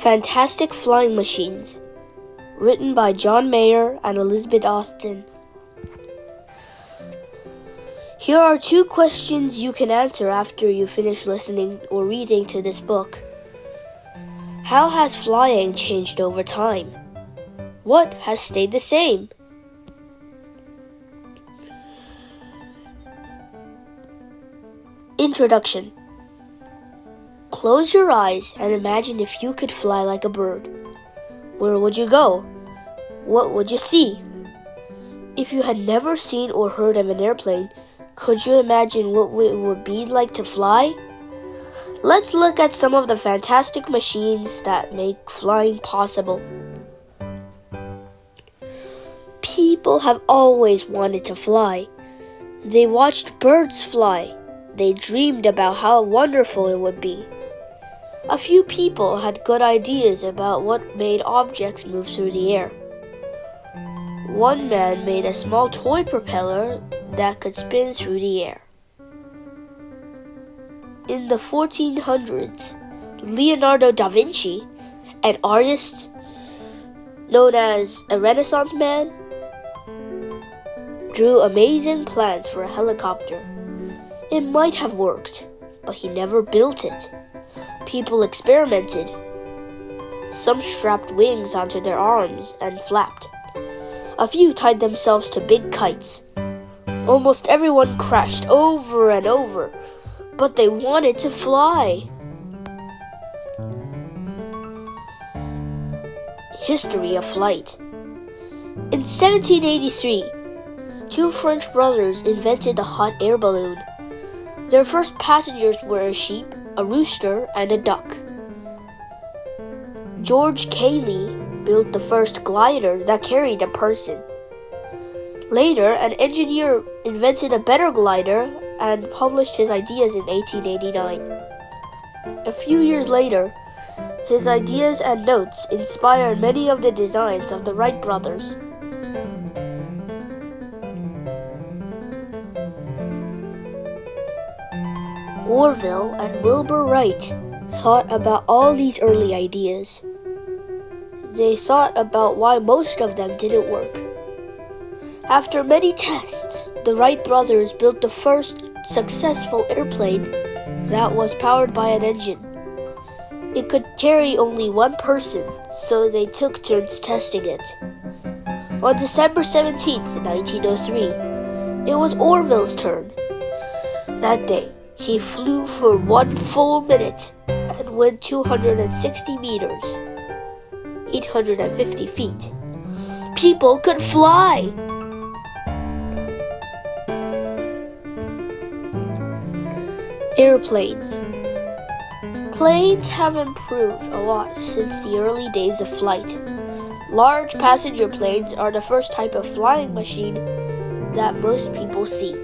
Fantastic Flying Machines, written by John Mayer and Elizabeth Austin. Here are 2 questions you can answer after you finish listening or reading to this book. How has flying changed over time? What has stayed the same? Introduction. Close your eyes and imagine if you could fly like a bird. Where would you go? What would you see? If you had never seen or heard of an airplane, could you imagine what it would be like to fly? Let's look at some of the fantastic machines that make flying possible. People have always wanted to fly. They watched birds fly. They dreamed about how wonderful it would be. A few people had good ideas about what made objects move through the air. One man made a small toy propeller that could spin through the air. In the 1400s, Leonardo da Vinci, an artist known as a Renaissance man, drew amazing plans for a helicopter. It might have worked, but he never built it. People experimented. Some strapped wings onto their arms and flapped. A few tied themselves to big kites. Almost everyone crashed over and over, but they wanted to fly. History of flight. In 1783, 2 French brothers invented the hot air balloon. Their first passengers were a sheep, a rooster, and a duck. George Cayley built the first glider that carried a person. Later, an engineer invented a better glider and published his ideas in 1889. A few years later, his ideas and notes inspired many of the designs of the Wright brothers. Orville and Wilbur Wright thought about all these early ideas. They thought about why most of them didn't work. After many tests, the Wright brothers built the first successful airplane that was powered by an engine. It could carry only 1 person, so they took turns testing it. On December 17, 1903, it was Orville's turn. That day, he flew for 1 full minute and went 260 meters, 850 feet. People could fly! Airplanes. Planes have improved a lot since the early days of flight. Large passenger planes are the first type of flying machine that most people see.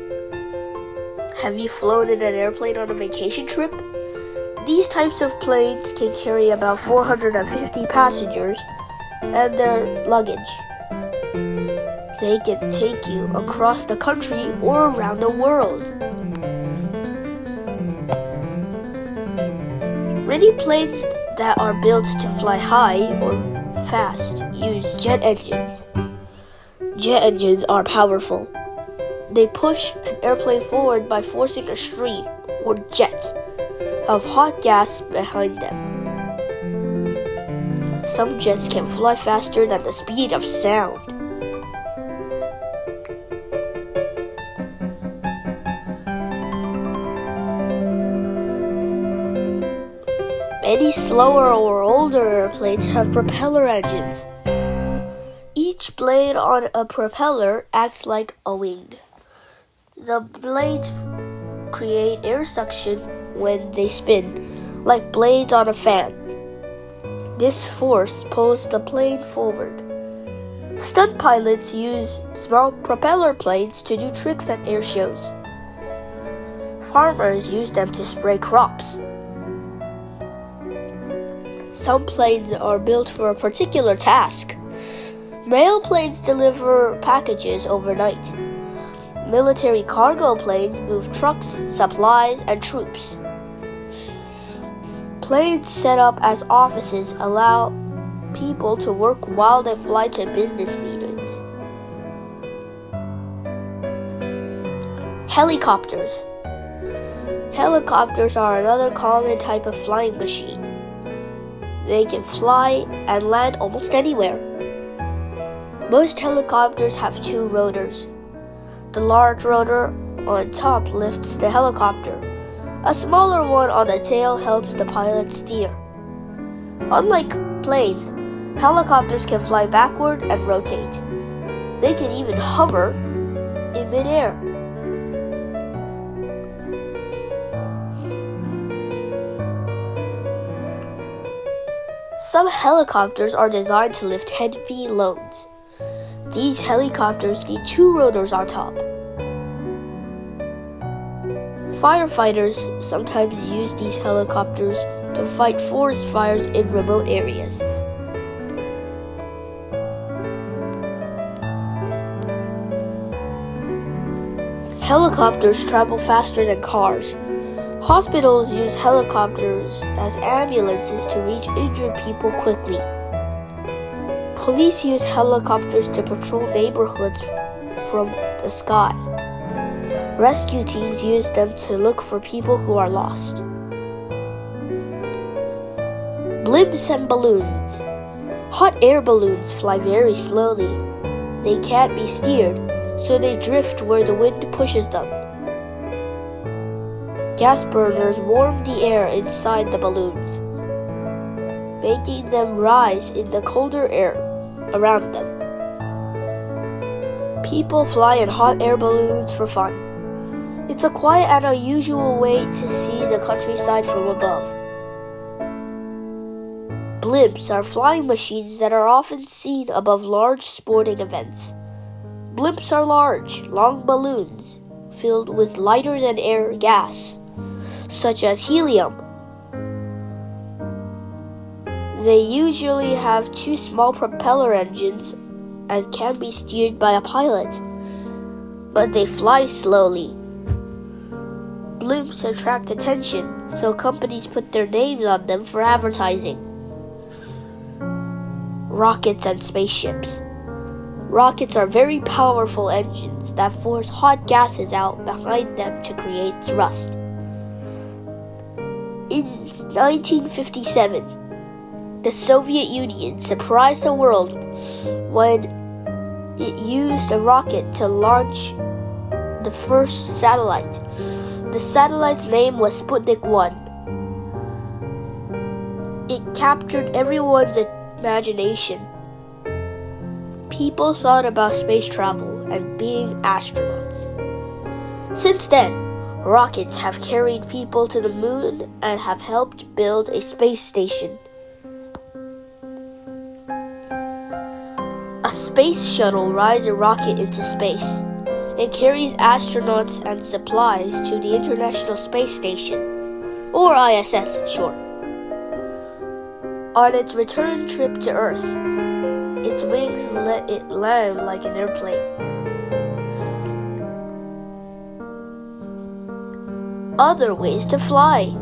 Have you flown in an airplane on a vacation trip? These types of planes can carry about 450 passengers and their luggage. They can take you across the country or around the world. Many planes that are built to fly high or fast use jet engines. Jet engines are powerful. They push an airplane forward by forcing a stream, or jet, of hot gas behind them. Some jets can fly faster than the speed of sound. Many slower or older airplanes have propeller engines. Each blade on a propeller acts like a wing. The blades create air suction when they spin, like blades on a fan. This force pulls the plane forward. Stunt pilots use small propeller planes to do tricks at air shows. Farmers use them to spray crops. Some planes are built for a particular task. Mail planes deliver packages overnight. Military cargo planes move trucks, supplies, and troops. Planes set up as offices allow people to work while they fly to business meetings. Helicopters. Helicopters are another common type of flying machine. They can fly and land almost anywhere. Most helicopters have two rotors. The large rotor on top lifts the helicopter. A smaller one on the tail helps the pilot steer. Unlike planes, helicopters can fly backward and rotate. They can even hover in midair. Some helicopters are designed to lift heavy loads. These helicopters need two rotors on top. Firefighters sometimes use these helicopters to fight forest fires in remote areas. Helicopters travel faster than cars. Hospitals use helicopters as ambulances to reach injured people quickly. Police use helicopters to patrol neighborhoods from the sky. Rescue teams use them to look for people who are lost. Blimps and balloons. Hot air balloons fly very slowly. They can't be steered, so they drift where the wind pushes them. Gas burners warm the air inside the balloons, making them rise in the colder air around them. People fly in hot air balloons for fun. It's a quiet and unusual way to see the countryside from above. Blimps are flying machines that are often seen above large sporting events. Blimps are large, long balloons filled with lighter-than-air gas, such as helium. They usually have two small propeller engines and can be steered by a pilot, but they fly slowly. Blimps attract attention, so companies put their names on them for advertising. Rockets and spaceships. Rockets are very powerful engines that force hot gases out behind them to create thrust. In 1957, the Soviet Union surprised the world when it used a rocket to launch the first satellite. The satellite's name was Sputnik 1. It captured everyone's imagination. People thought about space travel and being astronauts. Since then, rockets have carried people to the moon and have helped build a space station. A space shuttle rides a rocket into space. It carries astronauts and supplies to the International Space Station, or ISS in short. On its return trip to Earth, its wings let it land like an airplane. Other ways to fly.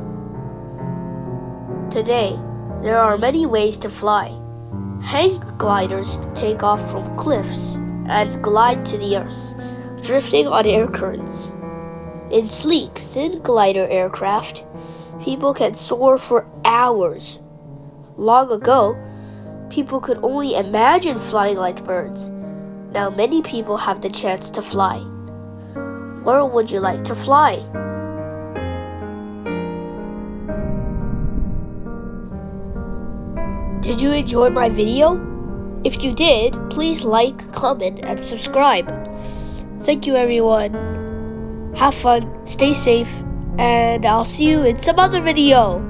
Today, there are many ways to fly. Hang gliders take off from cliffs and glide to the earth, drifting on air currents. In sleek, thin glider aircraft, people can soar for hours. Long ago, people could only imagine flying like birds. Now many people have the chance to fly. Where would you like to fly? Did you enjoy my video? If you did, please like, comment, and subscribe. Thank you, everyone. Have fun, stay safe, and I'll see you in some other video.